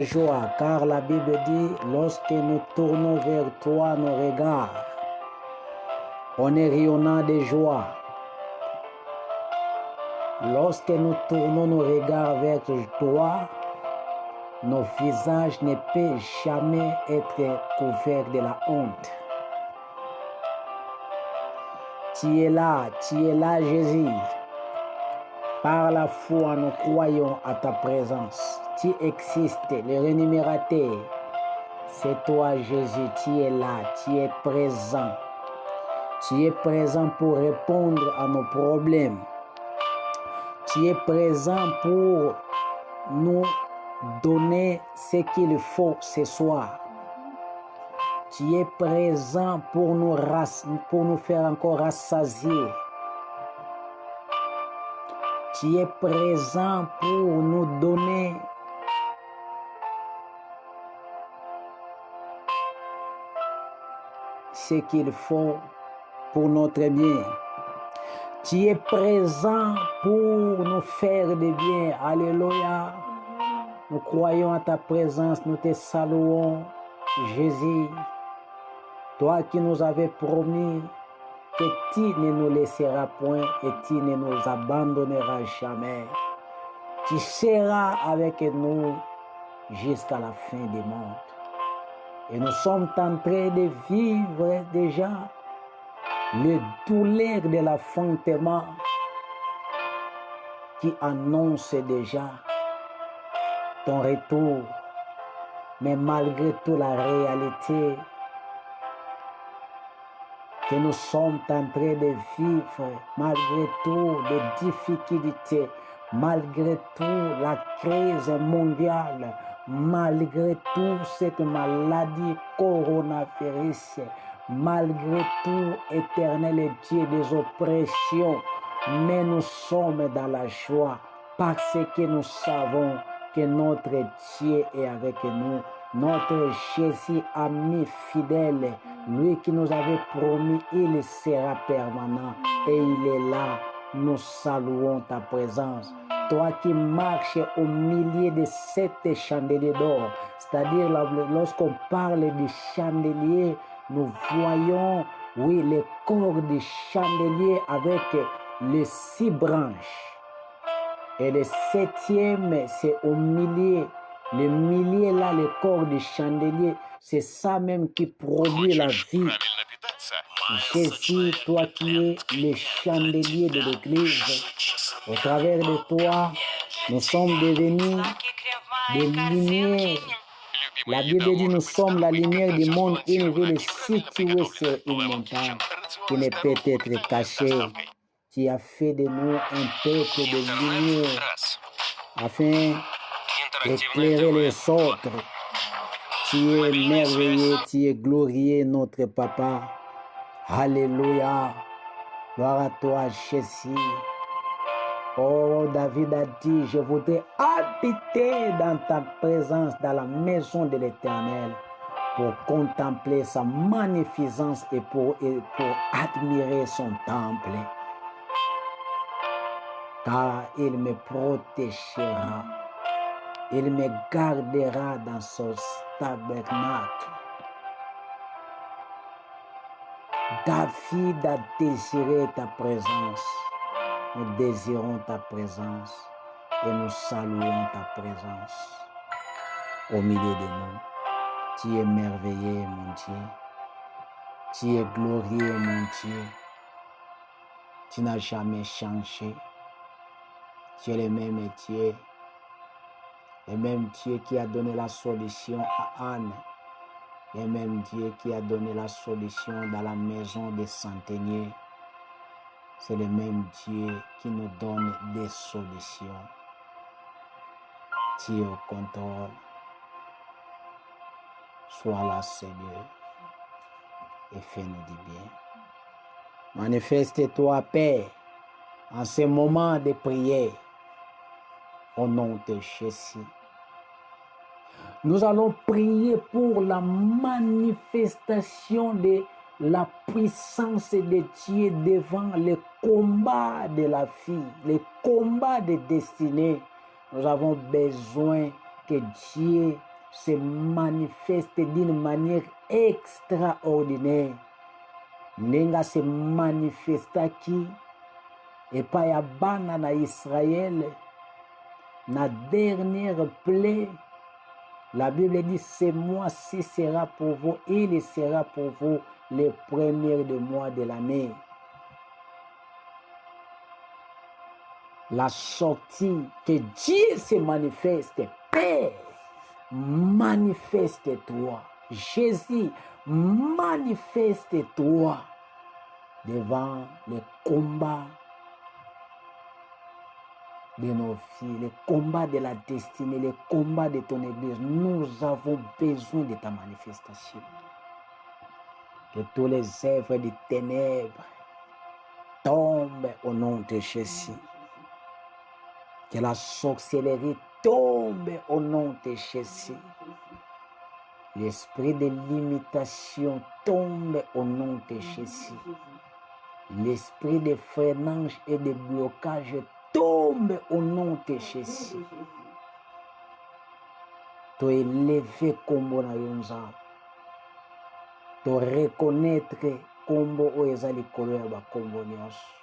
Joie, car la Bible dit, lorsque nous tournons vers toi nos regards, on est rayonnant de joie. Lorsque nous tournons nos regards vers toi, nos visages ne peuvent jamais être couverts de la honte. Tu es là Jésus. Par la foi, nous croyons à ta présence. Tu existes, le rémunérateur. C'est toi, Jésus, tu es là, tu es présent. Tu es présent pour répondre à nos problèmes. Tu es présent pour nous donner ce qu'il faut ce soir. Tu es présent pour nous faire encore rassasier. Tu es présent pour nous donner ce qu'il faut pour notre bien. Tu es présent pour nous faire du bien. Alléluia. Nous croyons à ta présence, nous te saluons, Jésus. Toi qui nous avais promis que tu ne nous laisseras point et tu ne nous abandonneras jamais. Tu seras avec nous jusqu'à la fin du monde. Et nous sommes en train de vivre déjà le douleur de l'affrontement qui annonce déjà ton retour. Mais malgré tout la réalité que nous sommes en train de vivre, malgré tout les difficultés, malgré tout la crise mondiale, malgré tout cette maladie coronavirus, malgré tout, éternel Dieu des oppressions, mais nous sommes dans la joie parce que nous savons que notre Dieu est avec nous. Notre Jésus ami fidèle, lui qui nous avait promis, il sera permanent et il est là. Nous saluons ta présence. Toi qui marches au milieu de sept chandeliers d'or, c'est-à-dire lorsqu'on parle du chandelier, nous voyons, oui, le corps du chandelier avec les 6 branches. Et le 7e, c'est au milieu. Le milieu là, le corps du chandelier, c'est ça même qui produit la vie. Jésus, toi qui es le chandelier de l'Église, au travers de toi, nous sommes devenus des lumières. La Bible dit nous sommes la lumière du monde, une ville située sur une montagne qui ne peut être cachée. Tu as fait de nous un peuple de lumière afin d'éclairer les autres. Tu es merveilleux, tu es glorieux, notre papa. Alléluia. Gloire à toi, Jésus. Oh, David a dit, je voudrais habiter dans ta présence, dans la maison de l'Éternel, pour contempler sa magnificence et pour admirer son temple. Car il me protégera, il me gardera dans son tabernacle. David a désiré ta présence. Nous désirons ta présence et nous saluons ta présence au milieu de nous. Tu es merveilleux, mon Dieu. Tu es glorieux, mon Dieu. Tu n'as jamais changé. Tu es le même Dieu. Le même Dieu qui a donné la solution à Anne. Le même Dieu qui a donné la solution dans la maison des centeniers. C'est le même Dieu qui nous donne des solutions. Tu es au contrôle. Sois là, Seigneur, et fais-nous du bien. Manifeste-toi, Père, en ce moment de prière, au nom de Jésus. Nous allons prier pour la manifestation de la puissance de Dieu devant le combat de la vie, le combat de destinée. Nous avons besoin que Dieu se manifeste d'une manière extraordinaire. Nenga se manifesta qui et pas ya bana na Israël na dernière plaie. La Bible dit ce mois-ci sera pour vous, il sera pour vous les premiers de mois de l'année. La sortie que Dieu se manifeste, Père, manifeste-toi. Jésus, manifeste-toi devant les combats de nos filles, les combats de la destinée, les combats de ton église. Nous avons besoin de ta manifestation. Que tous les œuvres des ténèbres tombent au nom de Jésus. Que la sorcellerie tombe au nom de Jésus. L'esprit de limitation tombe au nom de Jésus. L'esprit de freinage et de blocage tombe au nom de Jésus. Tu élever combo na yonza. Tu reconnaître combo o ezali kolo ya ba combo nyonso.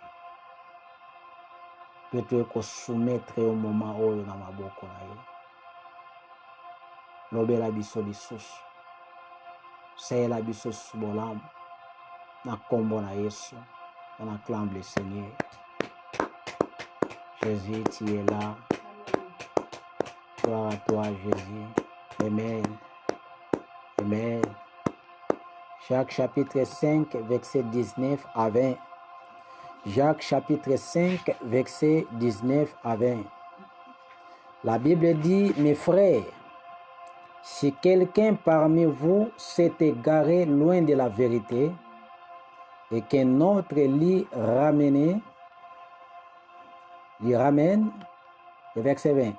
Que tu es soumettre au moment oyo na maboko na yo. Lobela biso lisusu. Sayela biso bolamu. Na combo na Yesu. On acclame le Seigneur. Jésus, tu es là. Gloire à toi, Jésus. Amen. Amen. Jacques chapitre 5, verset 19 à 20. Jacques chapitre 5, verset 19 à 20. La Bible dit, mes frères, si quelqu'un parmi vous s'est égaré loin de la vérité et qu'un autre l'y ramène, le verset 20,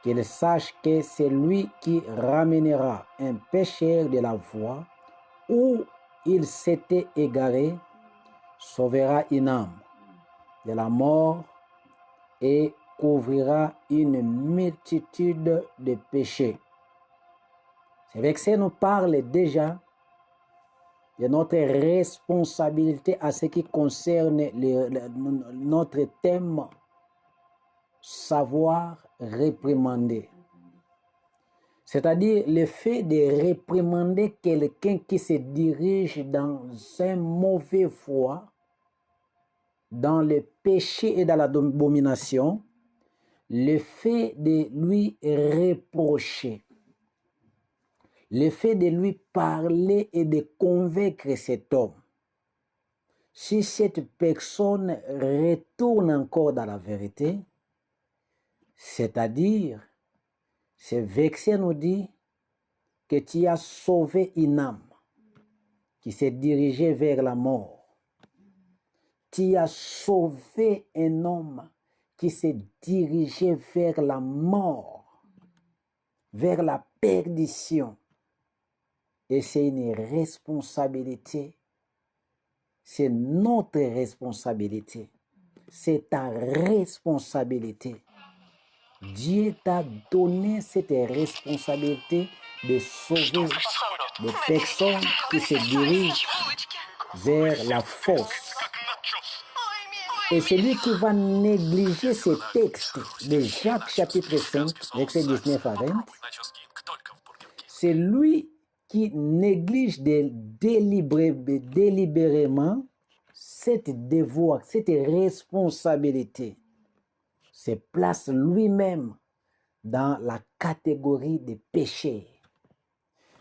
qu'il sache que c'est lui qui ramènera un pécheur de la voie où il s'était égaré, sauvera une âme de la mort et couvrira une multitude de péchés. Ce verset nous parle déjà de notre responsabilité à ce qui concerne notre thème savoir réprimander. C'est-à-dire le fait de réprimander quelqu'un qui se dirige dans un mauvais voie, dans le péché et dans l'abomination, le fait de lui reprocher, le fait de lui parler et de convaincre cet homme. Si cette personne retourne encore dans la vérité, c'est-à-dire, ce verset nous dit que tu as sauvé une âme qui s'est dirigée vers la mort. Tu as sauvé un homme qui s'est dirigé vers la mort, vers la perdition. Et c'est une responsabilité. C'est notre responsabilité. C'est ta responsabilité. Dieu t'a donné cette responsabilité de sauver des personnes qui se dirigent vers la force. Et celui qui va négliger ces textes de Jacques chapitre 5, verset 19 à 20, c'est lui qui néglige délibérément cette devoir, cette responsabilité, se place lui-même dans la catégorie des péchés.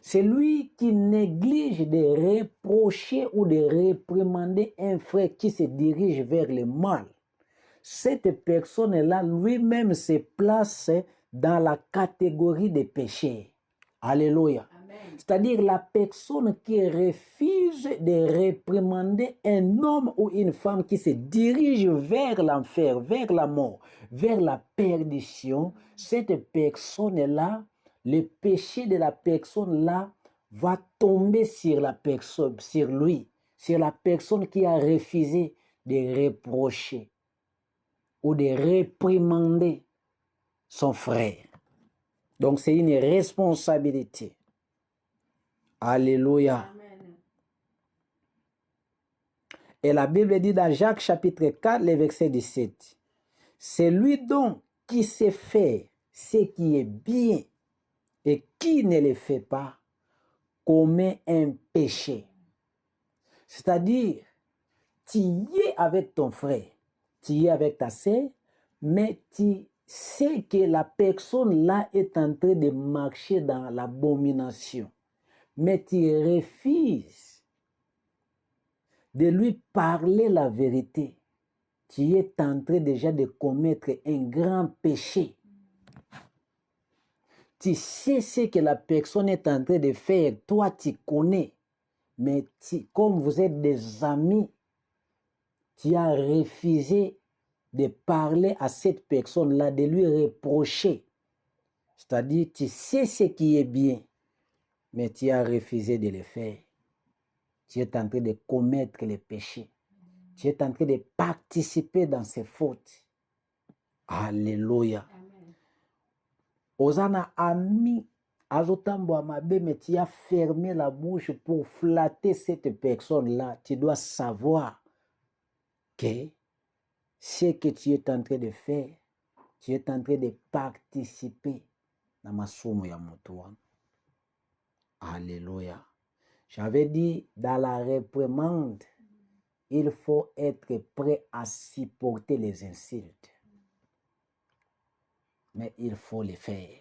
C'est lui qui néglige de reprocher ou de réprimander un frère qui se dirige vers le mal. Cette personne-là, lui-même, se place dans la catégorie des péchés. Alléluia. C'est-à-dire la personne qui refuse de réprimander un homme ou une femme qui se dirige vers l'enfer, vers la mort, vers la perdition, cette personne-là, le péché de la personne-là va tomber sur la personne, sur lui, sur la personne qui a refusé de reprocher ou de réprimander son frère. Donc, c'est une responsabilité. Alléluia. Amen. Et la Bible dit dans Jacques chapitre 4, le verset 17, c'est lui donc qui sait faire ce qui est bien et qui ne le fait pas commet un péché. C'est-à-dire, tu y es avec ton frère, tu y es avec ta sœur, mais tu sais que la personne là est en train de marcher dans l'abomination. Mais tu refuses de lui parler la vérité. Tu es en train déjà de commettre un grand péché. Tu sais ce que la personne est en train de faire, toi tu connais, mais comme vous êtes des amis, tu as refusé de parler à cette personne-là, de lui reprocher. C'est-à-dire, tu sais ce qui est bien, mais tu as refusé de le faire. Tu es en train de commettre les péchés. Tu es en train de participer dans ces fautes. Alléluia. Amen. Osana ami azotambo amabe, mais tu as fermé la bouche pour flatter cette personne-là. Tu dois savoir que ce que tu es en train de faire, tu es en train de participer dans ma somme ya moto. Alléluia. J'avais dit, dans la réprimande, il faut être prêt à supporter les insultes. Mais il faut les faire.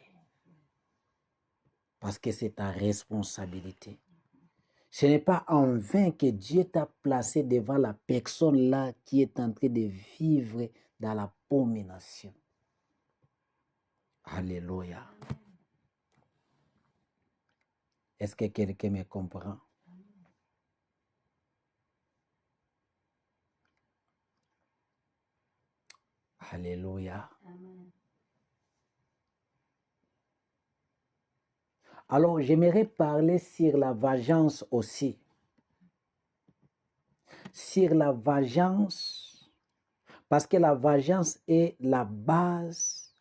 Parce que c'est ta responsabilité. Ce n'est pas en vain que Dieu t'a placé devant la personne là qui est en train de vivre dans l'abomination. Alléluia. Est-ce que quelqu'un me comprend? Alléluia. Amen. Alors, j'aimerais parler sur la vengeance aussi. Sur la vengeance, parce que la vengeance est la base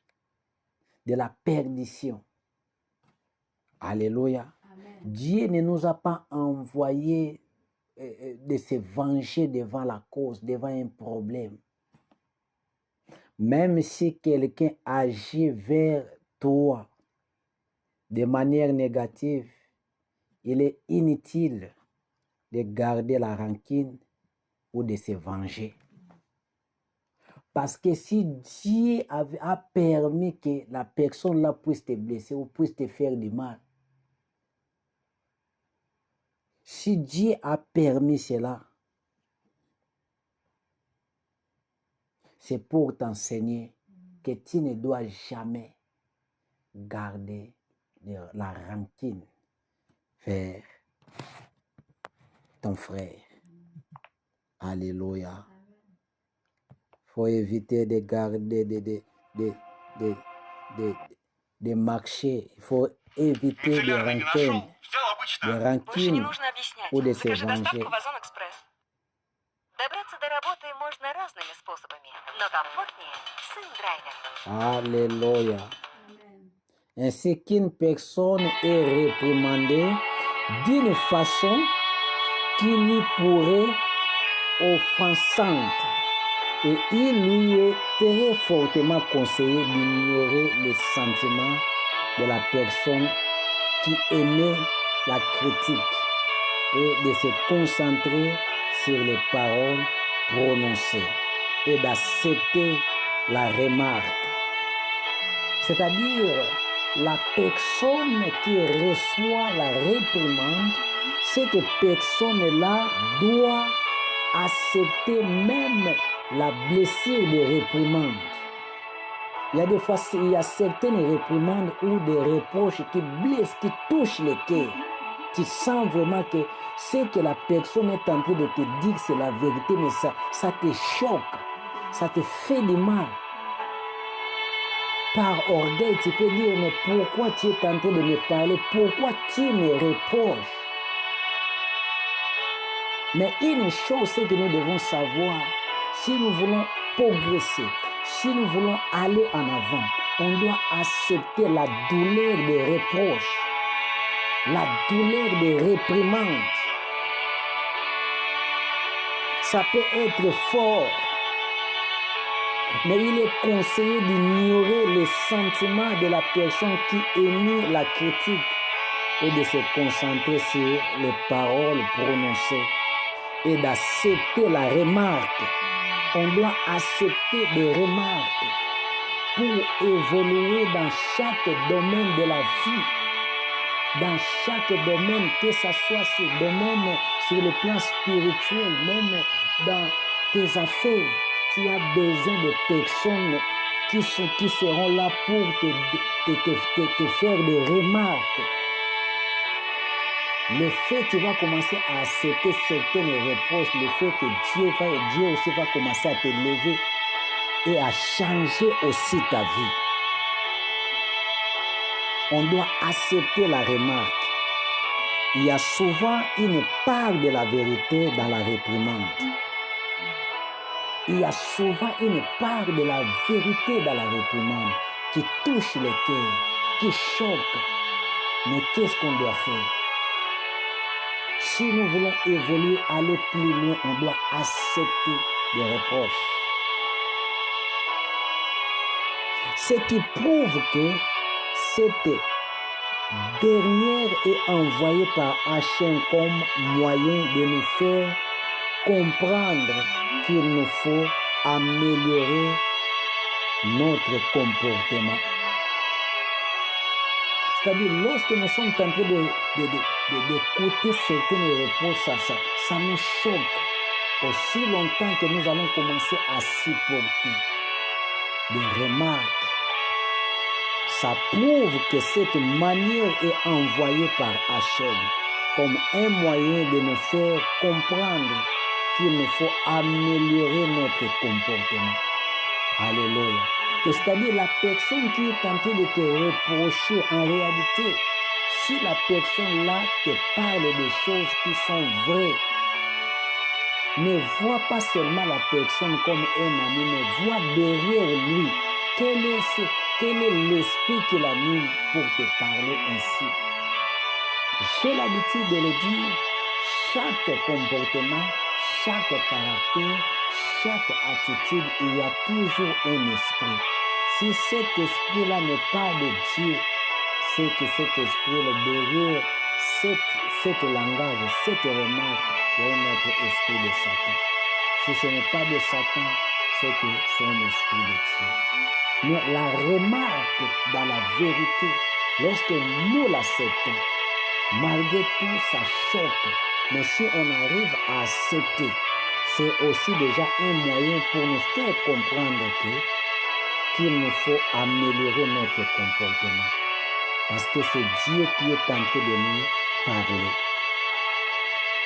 de la perdition. Alléluia. Amen. Dieu ne nous a pas envoyé de se venger devant la cause, devant un problème. Même si quelqu'un agit vers toi de manière négative, il est inutile de garder la rancune ou de se venger. Parce que si Dieu a permis que la personne là puisse te blesser ou puisse te faire du mal, si Dieu a permis cela, c'est pour t'enseigner que tu ne dois jamais garder la rancune vers ton frère. Alléluia. Il faut éviter de garder, de marcher. Il faut éviter des rancunes ou de se venger. Добраться до работы можно разными способами, но комфортнее с индрайвер. Alléluia. Amen. Ainsi qu'une personne est réprimandée d'une façon qui lui pourrait offensante. Et il lui est très fortement conseillé d'ignorer les sentiments de la personne qui émet la critique et de se concentrer sur les paroles prononcées et d'accepter la remarque. C'est-à-dire, la personne qui reçoit la réprimande, cette personne-là doit accepter même la blessure de réprimande. Il y a des fois, il y a certaines réprimandes ou des reproches qui blessent, qui touchent le cœur. Tu sens vraiment que ce que la personne est en train de te dire, c'est la vérité, mais ça te choque, ça te fait du mal. Par orgueil, tu peux dire, mais pourquoi tu es en train de me parler? Pourquoi tu me reproches? Mais une chose, c'est que nous devons savoir, si nous voulons progresser, si nous voulons aller en avant, On doit accepter la douleur des reproches, la douleur des réprimandes. Ça peut être fort, mais il est conseillé d'ignorer les sentiments de la personne qui émet la critique et de se concentrer sur les paroles prononcées et d'accepter la remarque. On doit accepter des remarques pour évoluer dans chaque domaine de la vie. Dans chaque domaine, que ce soit ce domaine sur le plan spirituel, même dans tes affaires, tu as besoin de personnes qui seront là pour te faire des remarques. Le fait que tu vas commencer à accepter certaines reproches, le fait que Dieu aussi va commencer à te lever et à changer aussi ta vie. On doit accepter la remarque. Il y a souvent une part de la vérité dans la réprimande. Il y a souvent une part de la vérité dans la réprimande qui touche le cœur, qui choque. Mais qu'est-ce qu'on doit faire? Si nous voulons évoluer, aller plus loin, on doit accepter les reproches. Ce qui prouve que cette dernière est envoyée par Hachem comme moyen de nous faire comprendre qu'il nous faut améliorer notre comportement. C'est-à-dire, lorsque nous sommes en train d'écouter certaines reproches, ça nous choque. Aussi longtemps que nous allons commencer à supporter des remarques, ça prouve que cette manière est envoyée par Hachem comme un moyen de nous faire comprendre qu'il nous faut améliorer notre comportement. Alléluia. C'est-à-dire la personne qui est en train de te reprocher, en réalité, si la personne-là te parle des choses qui sont vraies, ne vois pas seulement la personne comme un ami, mais vois derrière lui quel est l'esprit qu'il a mis pour te parler ainsi. J'ai l'habitude de le dire, chaque comportement, chaque caractère, chaque attitude, il y a toujours un esprit. Si cet esprit-là n'est pas de Dieu, c'est que cet esprit-là, derrière cette langage, cette remarque, il y a un autre esprit de Satan. Si ce n'est pas de Satan, c'est que c'est un esprit de Dieu. Mais la remarque dans la vérité, lorsque nous l'acceptons, malgré tout, ça choque. Mais si on arrive à accepter, c'est aussi déjà un moyen pour nous faire comprendre qu'il nous faut améliorer notre comportement. Parce que c'est Dieu qui est en train de nous parler.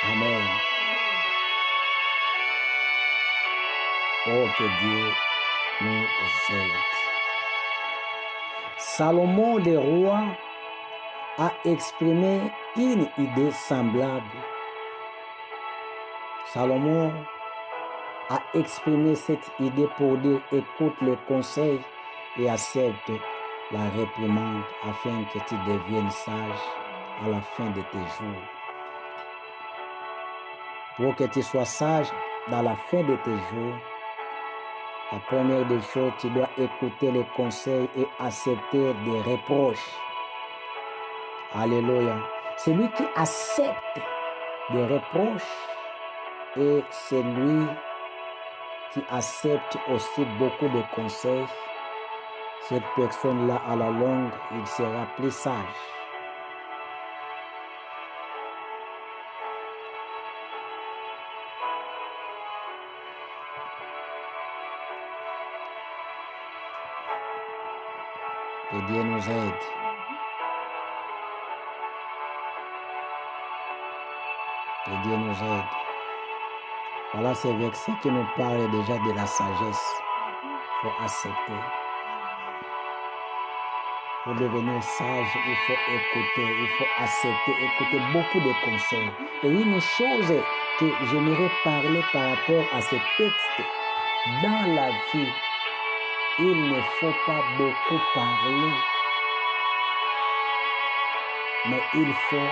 Amen. Oh, que Dieu nous aide. Salomon le roi a exprimé une idée semblable. Salomon a exprimé cette idée pour dire écoute les conseils et accepte la réprimande afin que tu deviennes sage à la fin de tes jours. Pour que tu sois sage dans la fin de tes jours, la première des choses, tu dois écouter les conseils et accepter des reproches. Alléluia. Celui qui accepte des reproches et celui qui accepte aussi beaucoup de conseils, cette personne-là, à la longue, il sera plus sage. Que Dieu nous aide. Que Dieu nous aide. Voilà ces versets qui nous parlent déjà de la sagesse. Il faut accepter. Pour devenir sage, il faut écouter, il faut accepter, écouter beaucoup de conseils. Et une chose que j'aimerais parler par rapport à ce texte, dans la vie, il ne faut pas beaucoup parler, mais il faut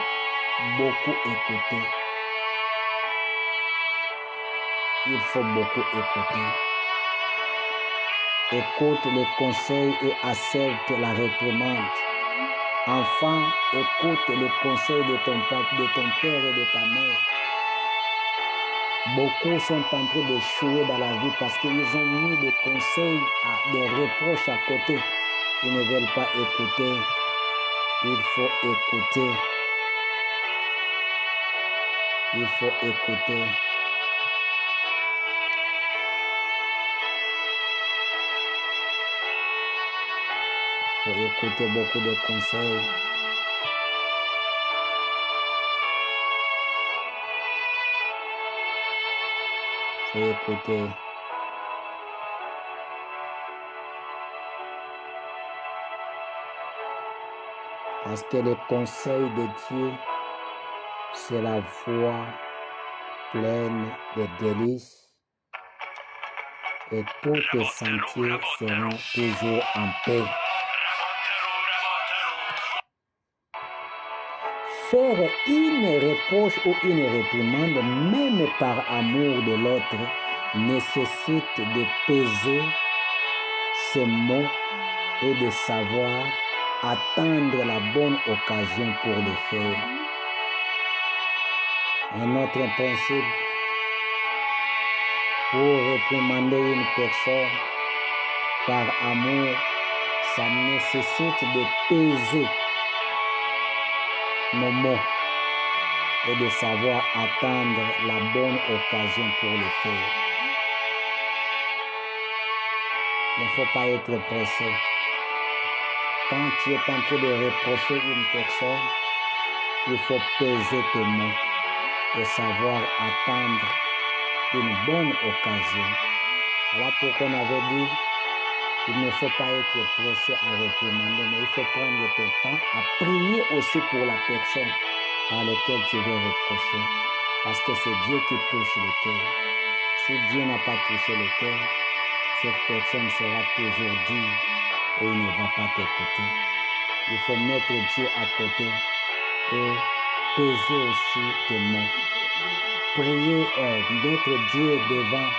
beaucoup écouter. Il faut beaucoup écouter. Écoute les conseils et accepte la réprimande. Enfant, écoute les conseils de ton père et de ta mère. Beaucoup sont en train d'échouer dans la vie parce qu'ils ont mis des conseils, des reproches à côté. Ils ne veulent pas écouter. Il faut écouter. Il faut écouter. Il faut écouter beaucoup de conseils. Il faut écouter. Parce que le conseil de Dieu, c'est la voie pleine de délices et tous tes sentiers seront toujours en paix. Faire une reproche ou une réprimande, même par amour de l'autre, nécessite de peser ces mots et de savoir attendre la bonne occasion pour le faire. Un autre principe, pour réprimander une personne par amour, ça nécessite de peser nos mots et de savoir attendre la bonne occasion pour le faire. Il ne faut pas être pressé. Quand tu es en train de reprocher une personne, il faut peser tes mots et savoir attendre une bonne occasion. Voilà pourquoi on avait dit qu'il ne faut pas être pressé à réprimander, mais il faut prendre ton temps à prier aussi pour la personne par laquelle tu veux reprocher. Parce que c'est Dieu qui touche le cœur. Si Dieu n'a pas touché le cœur, cette personne sera toujours dure et il ne va pas t'écouter. Il faut mettre Dieu à côté et peser aussi tes mots. Prier, mettre Dieu devant,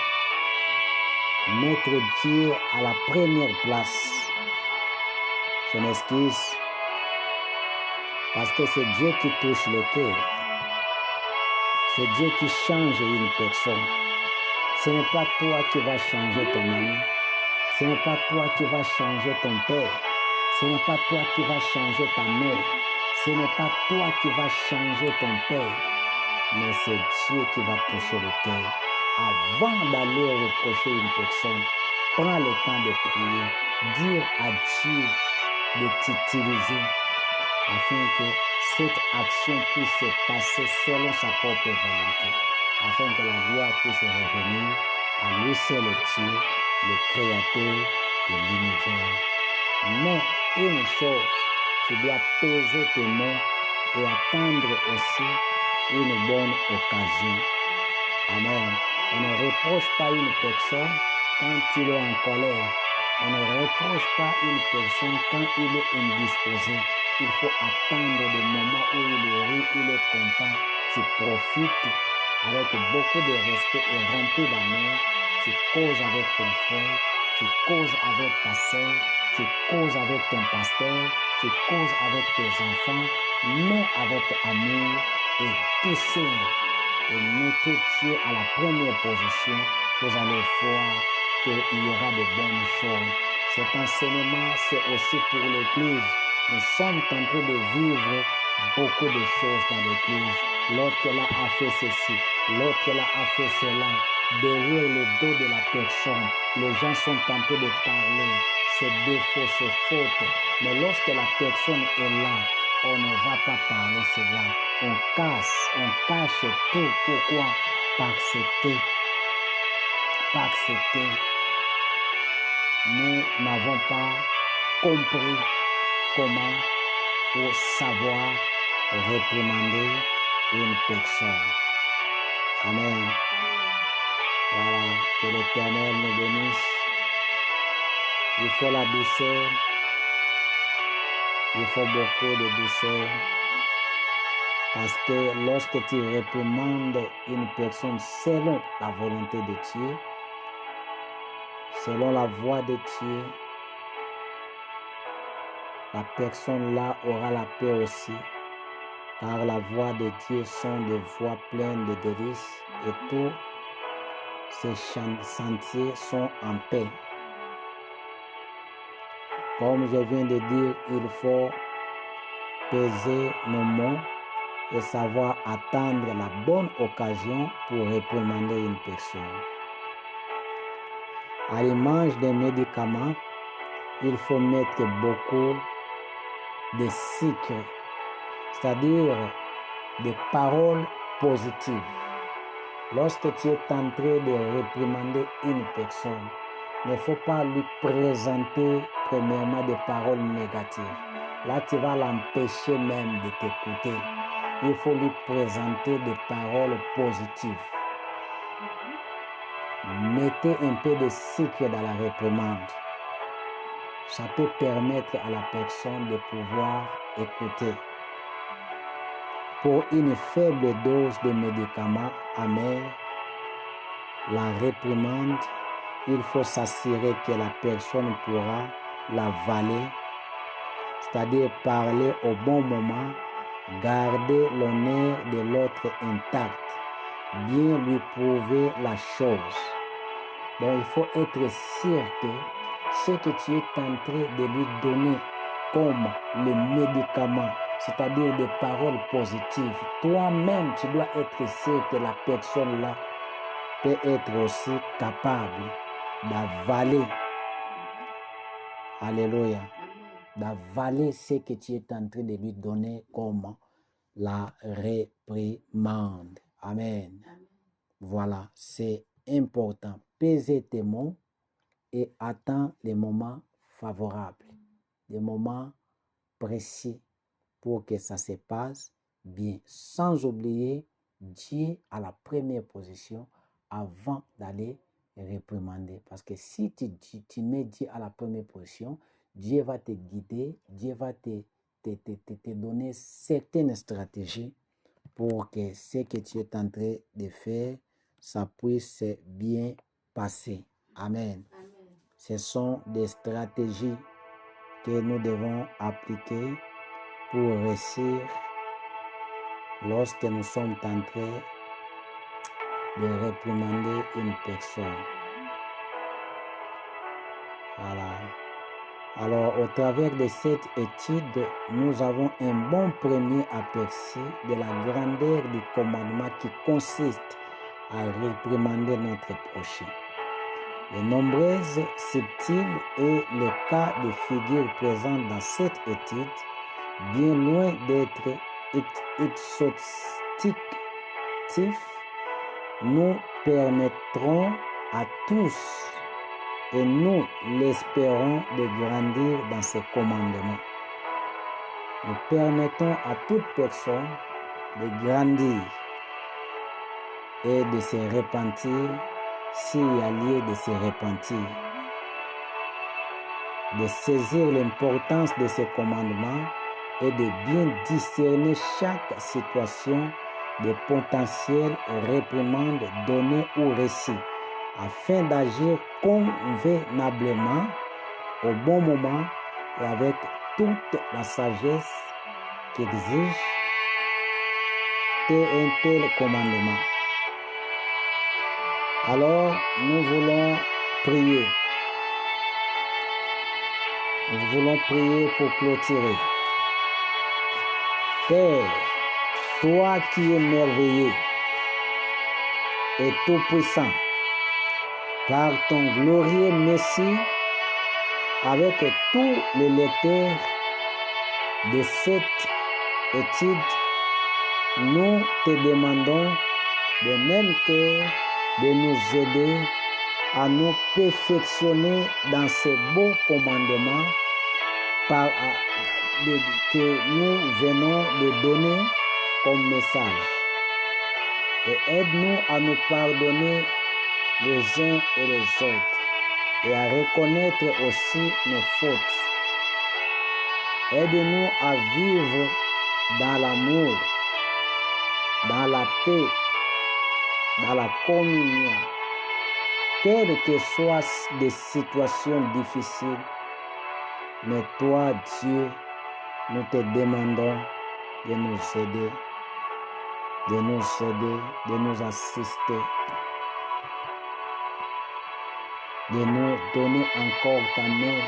mettre Dieu à la première place. Je m'excuse parce que c'est Dieu qui touche le cœur. C'est Dieu qui change une personne. Ce n'est pas toi qui vas changer ton ami. Ce n'est pas toi qui vas changer ton père. Ce n'est pas toi qui vas changer ta mère. Ce n'est pas toi qui vas changer ton père. Mais c'est Dieu qui va toucher le cœur. Avant d'aller reprocher une personne, prends le temps de prier. Dire à Dieu de t'utiliser afin que cette action puisse se passer selon sa propre volonté. Afin que la gloire puisse revenir à lui seul Dieu, le Créateur de l'univers. Mais une chose, tu dois peser tes mots et attendre aussi une bonne occasion. Amen. On ne reproche pas une personne quand il est en colère. On ne reproche pas une personne quand il est indisposé. Il faut attendre le moment où il rit, il est content. Tu profites avec beaucoup de respect et rempli d'amour. Tu causes avec ton frère, tu causes avec ta sœur, tu causes avec ton pasteur, tu causes avec tes enfants, mais avec amour et douceur. Et mettez Dieu à la première position, vous allez voir qu'il y aura de bonnes choses. Cet enseignement, c'est aussi pour l'Église. Nous sommes en train de vivre beaucoup de choses dans l'Église. L'autre là a fait ceci, l'autre là a fait cela. Derrière le dos de la personne, les gens sont en train de parler ses défauts, ses fautes. Mais lorsque la personne est là, on ne va pas parler cela. On cache tout. Pourquoi? Parce que nous n'avons pas compris comment pour savoir réprimander une personne. Amen. Voilà, que l'Éternel nous bénisse. Il faut la douceur. Il faut beaucoup de douceur. Parce que lorsque tu réprimandes une personne selon la volonté de Dieu, selon la voix de Dieu, la personne là aura la paix aussi. Car la voix de Dieu sont des voix pleines de délices et tous ces sentiers sont en paix. Comme je viens de dire, il faut peser nos mots et savoir attendre la bonne occasion pour réprimander une personne. À l'image des médicaments, il faut mettre beaucoup de sucre, c'est-à-dire des paroles positives. Lorsque tu es en train de réprimander une personne, il ne faut pas lui présenter premièrement des paroles négatives. Là, tu vas l'empêcher même de t'écouter. Il faut lui présenter des paroles positives. Mettez un peu de sucre dans la réprimande. Ça peut permettre à la personne de pouvoir écouter. Pour une faible dose de médicaments amers, la réprimande, il faut s'assurer que la personne pourra l'avaler, c'est-à-dire parler au bon moment, garder l'honneur de l'autre intact, bien lui prouver la chose. Donc il faut être sûr que ce que tu es en train de lui donner comme le médicament, c'est-à-dire des paroles positives, toi-même tu dois être sûr que la personne-là peut être aussi capable d'avaler. Alléluia. D'avaler ce que tu es en train de lui donner comme la réprimande. Amen. Voilà, c'est important. Pesez tes mots et attends les moments favorables, des moments précis pour que ça se passe bien. Sans oublier Dieu à la première position avant d'aller réprimander. Parce que si tu mets Dieu à la première position, Dieu va te guider, Dieu va te donner certaines stratégies pour que ce que tu es en train de faire, ça puisse bien passer. Amen. Amen. Ce sont des stratégies que nous devons appliquer pour réussir lorsque nous sommes en train de réprimander une personne. Voilà. Alors, au travers de cette étude, nous avons un bon premier aperçu de la grandeur du commandement qui consiste à réprimander notre prochain. Les nombreuses subtiles et les cas de figure présents dans cette étude, bien loin d'être exhaustifs, nous permettront à tous, et nous l'espérons, de grandir dans ces commandements. Nous permettons à toute personne de grandir et de se repentir s'il y a lieu de se repentir, de saisir l'importance de ces commandements et de bien discerner chaque situation de potentielles réprimandes données ou récits, afin d'agir convenablement au bon moment et avec toute la sagesse qu'exige un tel commandement. Alors, nous voulons prier. Nous voulons prier pour clôturer. Père, toi qui es merveilleux et tout-puissant, par ton glorieux merci, avec tous les lecteurs de cette étude, nous te demandons de même cœur de nous aider à nous perfectionner dans ces beaux commandements que nous venons de donner comme message. Et aide-nous à nous pardonner les uns et les autres, et à reconnaître aussi nos fautes. Aide-nous à vivre dans l'amour, dans la paix, dans la communion, quelles que soient des situations difficiles. Mais toi, Dieu, nous te demandons de nous aider, de nous assister, de nous donner encore ta main.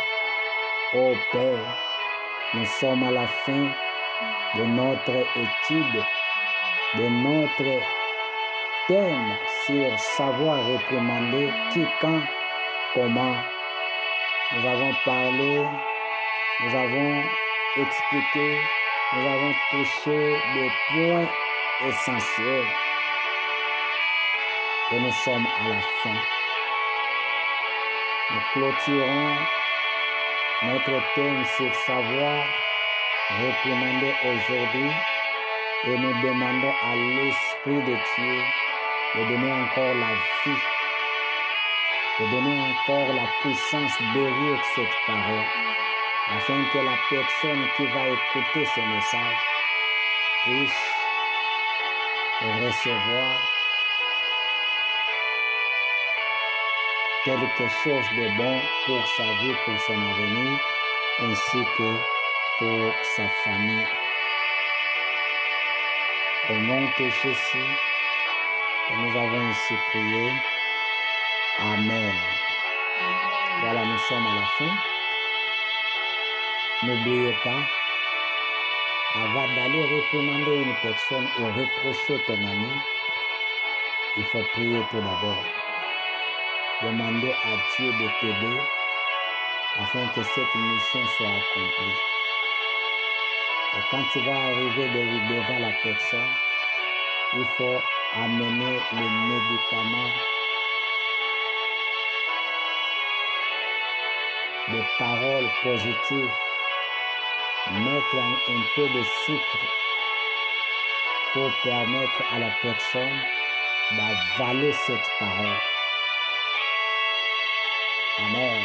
Ô Père, nous sommes à la fin de notre étude, de notre thème sur savoir réprimander qui, quand, comment. Nous avons parlé, nous avons expliqué, nous avons touché des points essentiels et nous sommes à la fin. Nous clôturons notre thème sur savoir réprimander aujourd'hui et nous demandons à l'Esprit de Dieu de donner encore la vie, de donner encore la puissance derrière cette parole, afin que la personne qui va écouter ce message puisse recevoir quelque chose de bon pour sa vie, pour son avenir, ainsi que pour sa famille. Au nom de Jésus, nous avons ainsi prié. Amen. Voilà, nous sommes à la fin. N'oubliez pas, avant d'aller réprimander une personne ou reprocher ton ami, il faut prier tout d'abord. Demander à Dieu de t'aider afin que cette mission soit accomplie. Et quand tu vas arriver devant la personne, il faut amener les médicaments, des paroles positives, mettre un peu de sucre pour permettre à la personne d'avaler cette parole. Amen.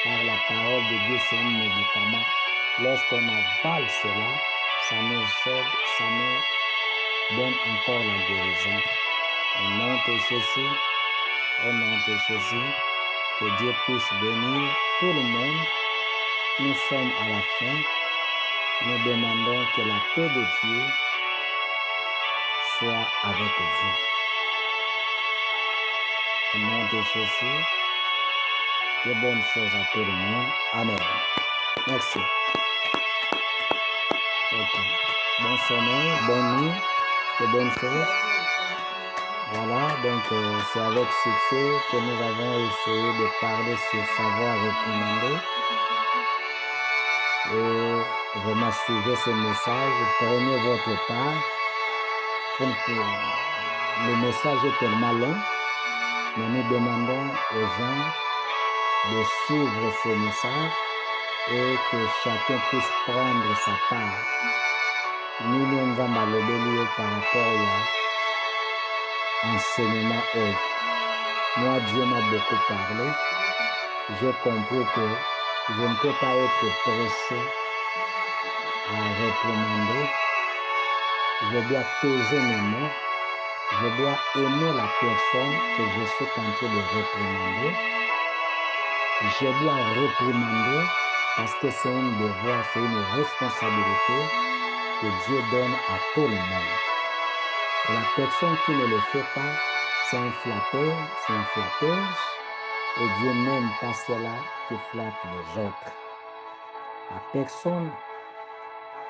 Car la parole de Dieu, c'est un médicament. Lorsqu'on avale cela, ça nous aide, ça nous donne encore la guérison. Au nom de Jésus, au nom de Jésus, que Dieu puisse bénir tout le monde. Nous sommes à la fin. Nous demandons que la paix de Dieu soit avec vous. Au nom de Jésus, de bonnes choses à tout le monde. Amen. Merci. Okay. Bon sommeil, bonne nuit, de bonnes choses. Voilà, donc c'est avec succès que nous avons essayé de parler sur savoir réprimander. Et vraiment suivez ce message, prenez votre part. Donc, le message est tellement long, mais nous demandons aux gens de suivre ce message et que chacun puisse prendre sa part. Nous nous avons malobélié par rapport à l'enseignement autre. Moi, Dieu m'a beaucoup parlé. J'ai compris que je ne peux pas être pressé à réprimander. Je dois peser mes mots. Je dois aimer la personne que je suis en train de réprimander. Je dois réprimander parce que c'est un devoir, c'est une responsabilité que Dieu donne à tout le monde. Et la personne qui ne le fait pas, c'est un flatteur, c'est une flatteuse. Et Dieu n'aime pas cela qui flatte les autres. La personne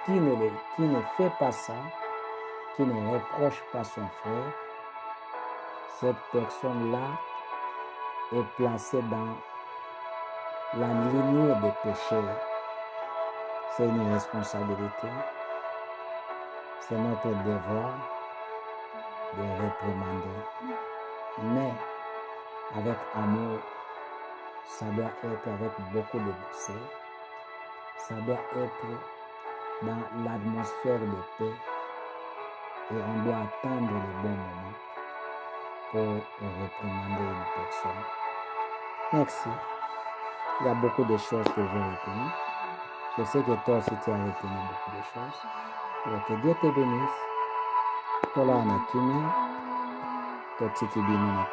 qui ne fait pas ça, qui ne reproche pas son frère, cette personne-là est placée dans la lignée des pécheurs. C'est une responsabilité. C'est notre devoir de réprimander. Mais avec amour, ça doit être avec beaucoup de douceur. Ça doit être dans l'atmosphère de paix. Et on doit attendre le bon moment pour réprimander une personne. Merci. Il y a beaucoup de choses que j'ai retenues. Je sais que toi aussi tu as retenu beaucoup de choses. Alors que Dieu te bénisse. Tola na kimia. Totiki binu na